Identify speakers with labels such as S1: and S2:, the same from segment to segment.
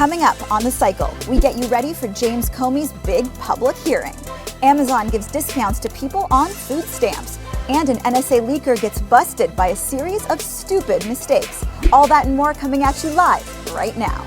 S1: Coming up on The Cycle, we get you ready for James Comey's big public hearing. Amazon gives discounts to people on food stamps. And an NSA leaker gets busted by a series of stupid mistakes. All that and more coming at you live right now.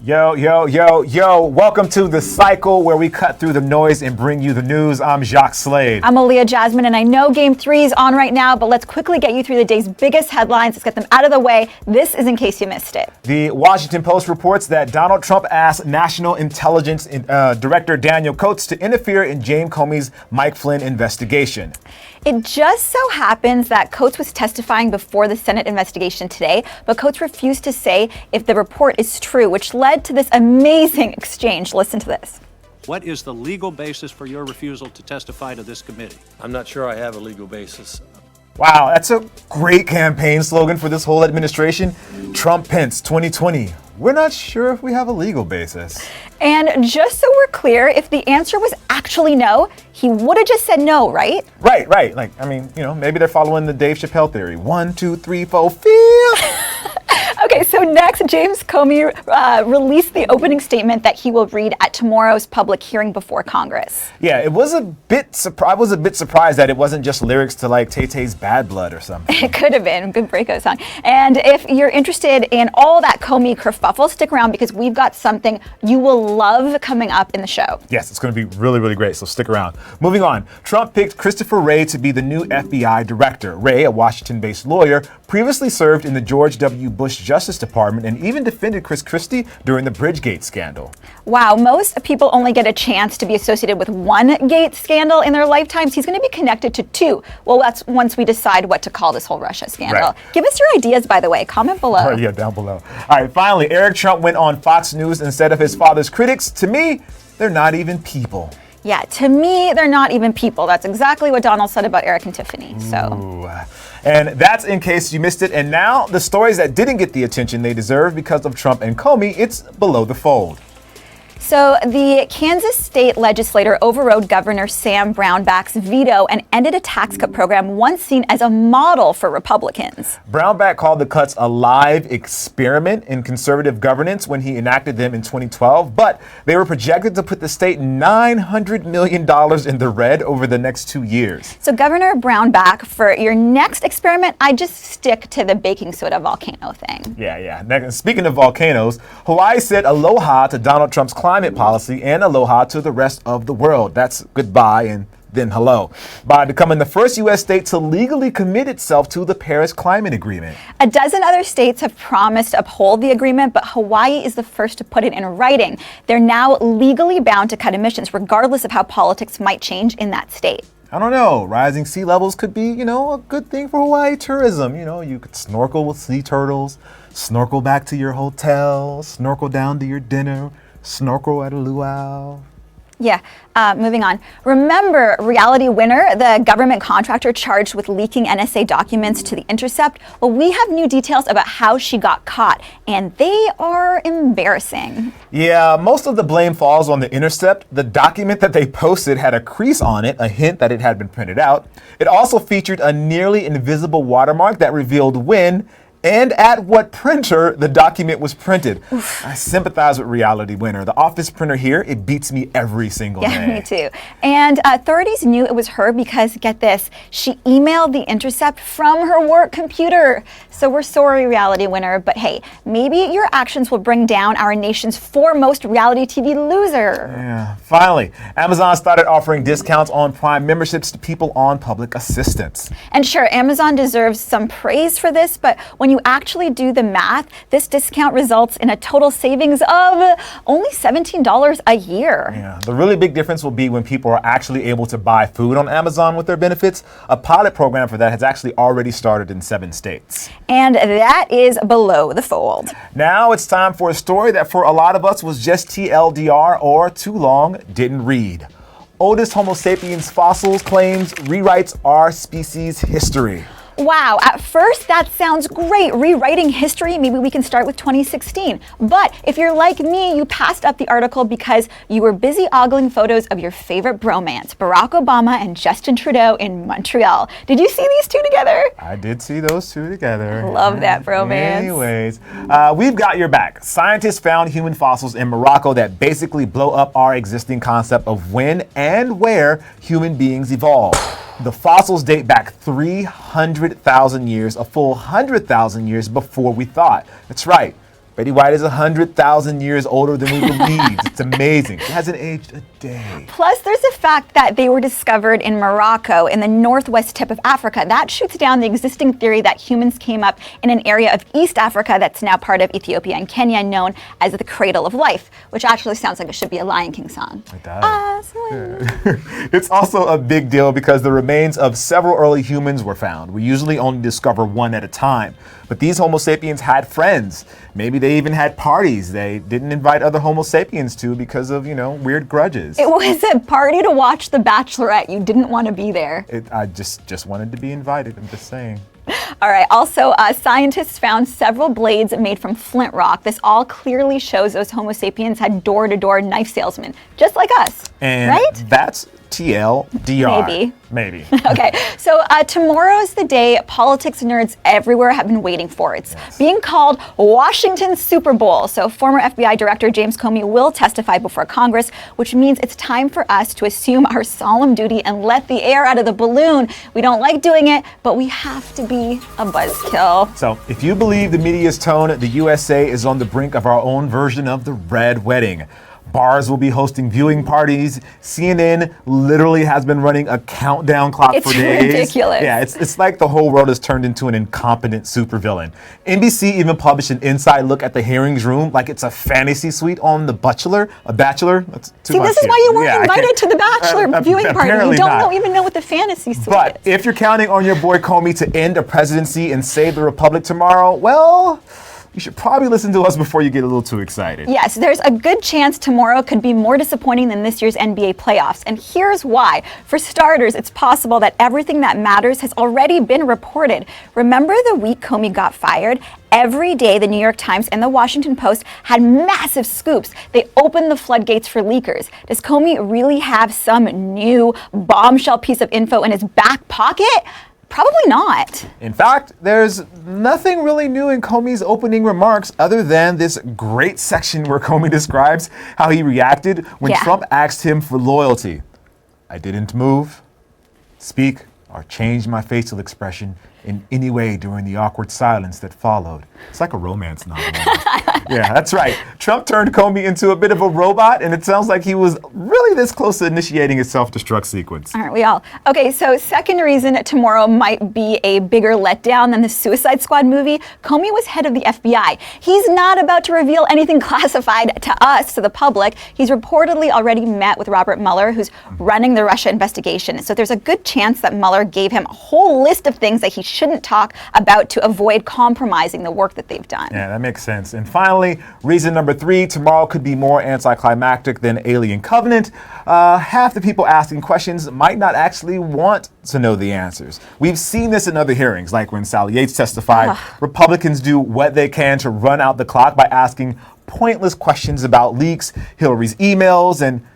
S2: Yo. Welcome to The Cycle, where we cut through the noise and bring you the news. I'm Jacques Slade.
S1: I'm Aaliyah Jasmine, and I know Game 3 is on right now, but let's quickly get you through the day's biggest headlines. Let's get them out of the way. This is in case you missed it.
S2: The Washington Post reports that Donald Trump asked National Intelligence Director Daniel Coats to interfere in James Comey's Mike Flynn investigation.
S1: It just so happens that Coats was testifying before the Senate investigation today, but Coats refused to say if the report is true, which led to this amazing exchange. Listen to this.
S3: What is the legal basis for your refusal to testify to this committee?
S4: I'm not sure I have a legal basis.
S2: Wow, that's a great campaign slogan for this whole administration. Trump-Pence 2020. We're not sure if we have a legal basis.
S1: And just so we're clear, if the answer was actually no, he would have just said no, right?
S2: Right. Maybe they're following the Dave Chappelle theory. 1, 2, 3, 4, feel.
S1: Okay, so next, James Comey released the opening statement that he will read at tomorrow's public hearing before Congress.
S2: Yeah, I was a bit surprised that it wasn't just lyrics to like Tay-Tay's Bad Blood or something.
S1: It could have been a good breakout song. And if you're interested in all that Comey kerfuffle, stick around because we've got something you will love coming up in the show.
S2: Yes, it's going to be really, really great, so stick around. Moving on, Trump picked Christopher Wray to be the new FBI director. Wray, a Washington-based lawyer, previously served in the George W. Bush Justice Department and even defended Chris Christie during the Bridgegate scandal.
S1: Wow, most people only get a chance to be associated with one Gates scandal in their lifetimes. He's going to be connected to two. Well, that's once we decide what to call this whole Russia scandal.
S2: Right.
S1: Give us your ideas, by the way. Comment below.
S2: Yeah, down below. All right, finally, Eric Trump went on Fox News instead of his father's critics. To me, they're not even people.
S1: Yeah, to me, they're not even people. That's exactly what Donald said about Eric and Tiffany.
S2: Ooh. And that's in case you missed it. And now the stories that didn't get the attention they deserve because of Trump and Comey, it's below the fold.
S1: So the Kansas state legislature overrode Governor Sam Brownback's veto and ended a tax cut program once seen as a model for Republicans.
S2: Brownback called the cuts a live experiment in conservative governance when he enacted them in 2012, but they were projected to put the state $900 million in the red over the next 2 years.
S1: So Governor Brownback, for your next experiment, I just stick to the baking soda volcano thing.
S2: Yeah. Next, speaking of volcanoes, Hawaii said aloha to Donald Trump's climate policy and aloha to the rest of the world. That's goodbye and then hello, by becoming the first U.S. state to legally commit itself to the Paris Climate Agreement.
S1: A dozen other states have promised to uphold the agreement, but Hawaii is the first to put it in writing. They're now legally bound to cut emissions, regardless of how politics might change in that state.
S2: I don't know. Rising sea levels could be, a good thing for Hawaii tourism. You could snorkel with sea turtles, snorkel back to your hotel, snorkel down to your dinner, snorkel at a luau.
S1: Yeah, moving on. Remember Reality Winner, the government contractor charged with leaking NSA documents to The Intercept? Well, we have new details about how she got caught, and they are embarrassing.
S2: Yeah, most of the blame falls on The Intercept. The document that they posted had a crease on it, a hint that it had been printed out. It also featured a nearly invisible watermark that revealed when and at what printer the document was printed. Oof. I sympathize with Reality Winner. The office printer here, it beats me every single day.
S1: Yeah, me too. And authorities knew it was her because, get this, she emailed The Intercept from her work computer. So we're sorry, Reality Winner, but hey, maybe your actions will bring down our nation's foremost reality TV loser.
S2: Yeah, finally, Amazon started offering discounts on Prime memberships to people on public assistance.
S1: And sure, Amazon deserves some praise for this, but when you actually do the math, this discount results in a total savings of only $17 a year.
S2: Yeah, the really big difference will be when people are actually able to buy food on Amazon with their benefits. A pilot program for that has actually already started in 7 states.
S1: And that is below the fold.
S2: Now it's time for a story that for a lot of us was just TLDR or too long didn't read. Oldest Homo sapiens fossils claims rewrites our species' history.
S1: Wow, at first that sounds great. Rewriting history, maybe we can start with 2016. But if you're like me, you passed up the article because you were busy ogling photos of your favorite bromance, Barack Obama and Justin Trudeau in Montreal. Did you see these two together?
S2: I did see those two together.
S1: Love that bromance.
S2: Anyways, we've got your back. Scientists found human fossils in Morocco that basically blow up our existing concept of when and where human beings evolved. The fossils date back 300,000 years, a full 100,000 years before we thought. That's right. Betty White is 100,000 years older than we believed. It's amazing. She hasn't aged a day.
S1: Plus, there's the fact that they were discovered in Morocco, in the northwest tip of Africa. That shoots down the existing theory that humans came up in an area of East Africa that's now part of Ethiopia and Kenya, known as the Cradle of Life, which actually sounds like it should be a Lion King song.
S2: It does. It's also a big deal because the remains of several early humans were found. We usually only discover one at a time. But these Homo sapiens had friends. Maybe they even had parties they didn't invite other Homo sapiens to because of, weird grudges.
S1: It was a party to watch The Bachelorette. You didn't want to be there.
S2: I just wanted to be invited. I'm just saying.
S1: All right. Also, scientists found several blades made from flint rock. This all clearly shows those Homo sapiens had door-to-door knife salesmen, just like us.
S2: And
S1: right?
S2: that's TLDR.
S1: Maybe. Okay, so tomorrow's the day politics nerds everywhere have been waiting for. It's being called Washington Super Bowl. So former FBI Director James Comey will testify before Congress, which means it's time for us to assume our solemn duty and let the air out of the balloon. We don't like doing it, but we have to be a buzzkill.
S2: So if you believe the media's tone, the USA is on the brink of our own version of the Red Wedding. Bars will be hosting viewing parties. CNN literally has been running a countdown clock for days.
S1: It's ridiculous.
S2: Yeah, it's like the whole world has turned into an incompetent supervillain. NBC even published an inside look at the hearings room like it's a fantasy suite on The Bachelor. A Bachelor? That's too
S1: See,
S2: much
S1: this is
S2: here.
S1: why you weren't invited to the Bachelor viewing party.
S2: Apparently
S1: You don't
S2: not.
S1: even know what the fantasy suite
S2: But
S1: is.
S2: if you're counting on your boy Comey to end a presidency and save the republic tomorrow, well, you should probably listen to us before you get a little too excited.
S1: Yes, there's a good chance tomorrow could be more disappointing than this year's NBA playoffs. And here's why. For starters, it's possible that everything that matters has already been reported. Remember the week Comey got fired? Every day, the New York Times and the Washington Post had massive scoops. They opened the floodgates for leakers. Does Comey really have some new bombshell piece of info in his back pocket? Probably not.
S2: In fact, there's nothing really new in Comey's opening remarks other than this great section where Comey describes how he reacted when Trump asked him for loyalty. I didn't move, speak, or change my facial expression in any way during the awkward silence that followed. It's like a romance novel. Yeah, that's right. Trump turned Comey into a bit of a robot, and it sounds like he was really this close to initiating his self-destruct sequence.
S1: Aren't we all? Okay, so second reason tomorrow might be a bigger letdown than the Suicide Squad movie. Comey was head of the FBI. He's not about to reveal anything classified to us, to the public. He's reportedly already met with Robert Mueller, who's running the Russia investigation. So there's a good chance that Mueller gave him a whole list of things that he shouldn't talk about to avoid compromising the work that they've done.
S2: Yeah, that makes sense. And finally, reason number 3, tomorrow could be more anticlimactic than Alien Covenant. Half the people asking questions might not actually want to know the answers. We've seen this in other hearings, like when Sally Yates testified. Republicans do what they can to run out the clock by asking pointless questions about leaks, Hillary's emails, and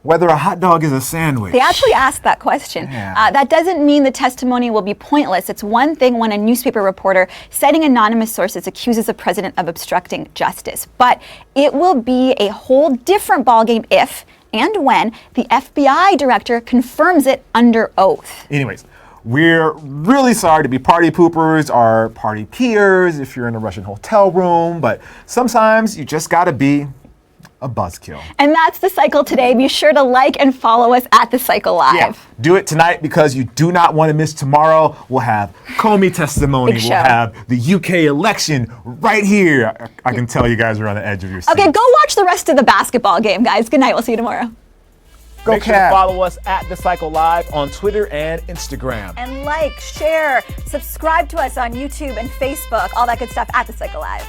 S2: whether a hot dog is a sandwich.
S1: They actually asked that question.
S2: Yeah.
S1: That doesn't mean the testimony will be pointless. It's one thing when a newspaper reporter, citing anonymous sources, accuses a president of obstructing justice. But it will be a whole different ballgame if and when the FBI director confirms it under oath.
S2: Anyways, we're really sorry to be party poopers or party peers if you're in a Russian hotel room, but sometimes you just gotta be a buzzkill.
S1: And that's The Cycle today. Be sure to like and follow us at The Cycle Live.
S2: Yeah, do it tonight because you do not want to miss tomorrow. We'll have Comey testimony.
S1: Big show.
S2: We'll have the UK election right here. I can tell you guys are on the edge of your seats.
S1: Okay, go watch the rest of the basketball game, guys. Good night. We'll see you tomorrow.
S2: Go
S5: Make sure to
S2: Cavs.
S5: follow us at The Cycle Live on Twitter and Instagram.
S1: And like, share, subscribe to us on YouTube and Facebook, all that good stuff at The Cycle Live.